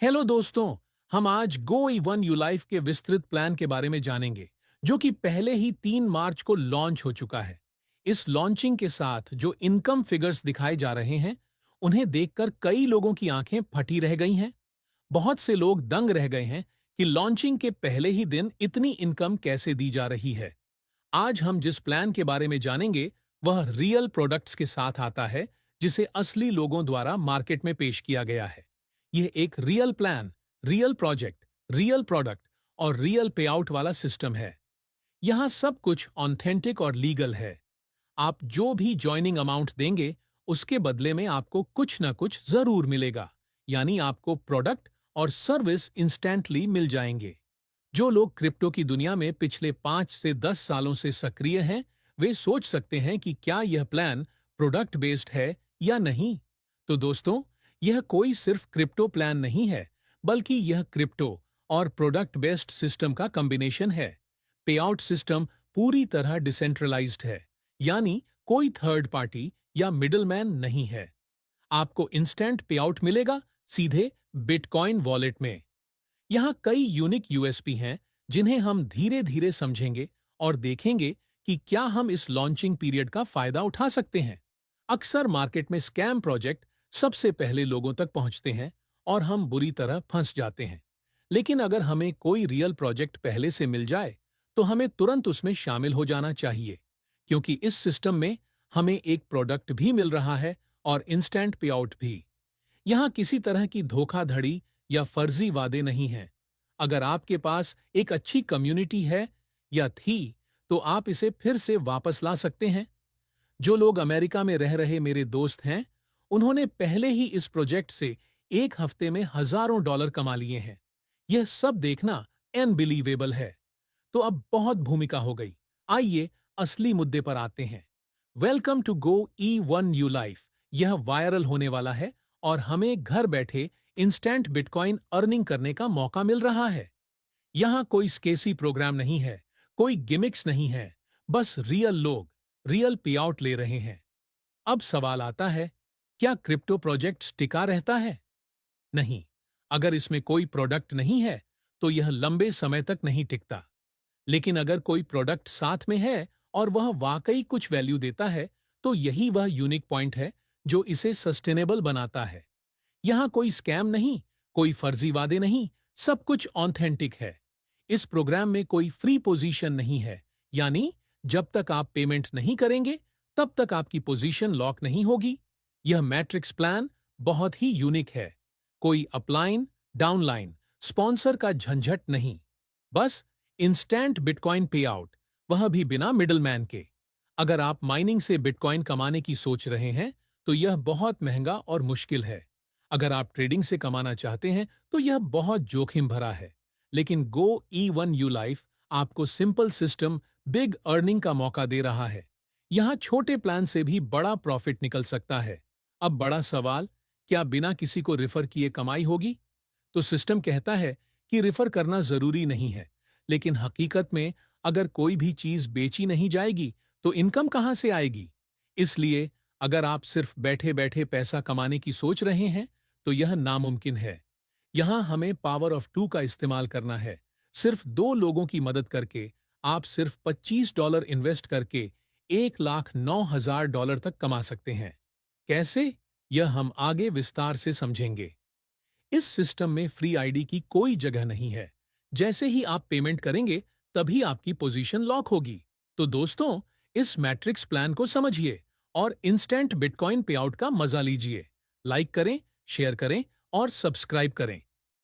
Hello दोस्तों। हम आज गो E1 यू लाइफ के विस्तृत प्लान के बारे में जानेंगे, जो कि पहले ही 3 मार्च को लॉन्च हो चुका है। इस लॉन्चिंग के साथ जो इनकम फिगर्स दिखाए जा रहे हैं, उन्हें देखकर कई लोगों की आंखें फटी रह गई हैं। बहुत से लोग दंग रह गए हैं कि लॉन्चिंग के पहले ही दिन इतनी इनकम कैसे दी जा रही है। आज हम जिस प्लान के बारे में जानेंगे, वह रियल प्रोडक्ट्स के साथ आता है, जिसे असली लोगों द्वारा मार्केट में पेश किया गया है। यह एक real plan, real project, real product और रियल पे आउट वाला सिस्टम है। यहां सब कुछ ऑथेंटिक और लीगल है। आप जो भी ज्वाइनिंग अमाउंट देंगे, उसके बदले में आपको कुछ ना कुछ जरूर मिलेगा, यानी आपको प्रोडक्ट और सर्विस इंस्टेंटली मिल जाएंगे। जो लोग क्रिप्टो की दुनिया में पिछले 5 से 10 सालों से सक्रिय हैं, वे सोच सकते हैं कि क्या यह प्लान प्रोडक्ट बेस्ड है या नहीं। तो दोस्तों, यह कोई सिर्फ क्रिप्टो प्लान नहीं है, बल्कि यह क्रिप्टो और प्रोडक्ट बेस्ड सिस्टम का कॉम्बिनेशन है। पे आउट सिस्टम पूरी तरह डिसेंट्रलाइज्ड है, यानी कोई थर्ड पार्टी या मिडलमैन नहीं है। आपको इंस्टेंट पे आउट मिलेगा सीधे बिटकॉइन वॉलेट में। यहाँ कई यूनिक यूएसपी हैं, जिन्हें हम धीरे धीरे समझेंगे और देखेंगे कि क्या हम इस लॉन्चिंग पीरियड का फायदा उठा सकते हैं। अक्सर मार्केट में स्कैम प्रोजेक्ट सबसे पहले लोगों तक पहुंचते हैं और हम बुरी तरह फंस जाते हैं। लेकिन अगर हमें कोई रियल प्रोजेक्ट पहले से मिल जाए, तो हमें तुरंत उसमें शामिल हो जाना चाहिए, क्योंकि इस सिस्टम में हमें एक प्रोडक्ट भी मिल रहा है और इंस्टेंट पे आउट भी। यहाँ किसी तरह की धोखाधड़ी या फर्जी वादे नहीं हैं। अगर आपके पास एक अच्छी कम्युनिटी है या थी, तो आप इसे फिर से वापस ला सकते हैं। जो लोग अमेरिका में रह रहे मेरे दोस्त हैं, उन्होंने पहले ही इस प्रोजेक्ट से एक हफ्ते में हजारों डॉलर कमा लिए हैं। यह सब देखना अनबिलीवेबल है। तो अब बहुत भूमिका हो गई। आइए असली मुद्दे पर आते हैं। Welcome to go E1 you life. यह वायरल होने वाला है और हमें घर बैठे इंस्टेंट बिटकॉइन अर्निंग करने का मौका मिल रहा है। यहाँ कोई स्केसी प्रोग्राम नहीं है, कोई गिमिक्स नहीं है, बस रियल लोग रियल पे आउट ले रहे हैं। अब सवाल आता है, क्या क्रिप्टो प्रोजेक्ट टिका रहता है? नहीं। अगर इसमें कोई प्रोडक्ट नहीं है, तो यह लंबे समय तक नहीं टिकता। लेकिन अगर कोई प्रोडक्ट साथ में है और वह वाकई कुछ वैल्यू देता है, तो यही वह यूनिक पॉइंट है जो इसे सस्टेनेबल बनाता है। यहाँ कोई स्कैम नहीं, कोई फर्जी वादे नहीं, सब कुछ ऑथेंटिक है। इस प्रोग्राम में कोई फ्री पोजीशन नहीं है, यानी जब तक आप पेमेंट नहीं करेंगे, तब तक आपकी पोजीशन लॉक नहीं होगी। यह मैट्रिक्स प्लान बहुत ही यूनिक है। कोई अपलाइन, डाउनलाइन, स्पॉन्सर का झंझट नहीं। बस इंस्टेंट बिटकॉइन पे आउट, वह भी बिना मिडलमैन के। अगर आप माइनिंग से बिटकॉइन कमाने की सोच रहे हैं, तो यह बहुत महंगा और मुश्किल है। अगर आप ट्रेडिंग से कमाना चाहते हैं, तो यह बहुत जोखिम भरा है। लेकिन गो E1 यू लाइफ आपको सिंपल सिस्टम, बिग अर्निंग का मौका दे रहा है। यहाँ छोटे प्लान से भी बड़ा प्रॉफिट निकल सकता है। अब बड़ा सवाल, क्या बिना किसी को रिफर किए कमाई होगी? तो सिस्टम कहता है कि रिफर करना जरूरी नहीं है, लेकिन हकीकत में अगर कोई भी चीज बेची नहीं जाएगी, तो इनकम कहां से आएगी? इसलिए अगर आप सिर्फ बैठे बैठे पैसा कमाने की सोच रहे हैं, तो यह नामुमकिन है। यहां हमें पावर ऑफ 2 का इस्तेमाल करना है। सिर्फ 2 लोगों की मदद करके आप सिर्फ $25 इन्वेस्ट करके $1,09,000 तक कमा सकते हैं। कैसे? यह हम आगे विस्तार से समझेंगे। इस सिस्टम में फ्री आईडी की कोई जगह नहीं है। जैसे ही आप पेमेंट करेंगे, तभी आपकी पोजीशन लॉक होगी। तो दोस्तों, इस मैट्रिक्स प्लान को समझिए और इंस्टेंट बिटकॉइन पे आउट का मजा लीजिए। लाइक करें, शेयर करें और सब्सक्राइब करें।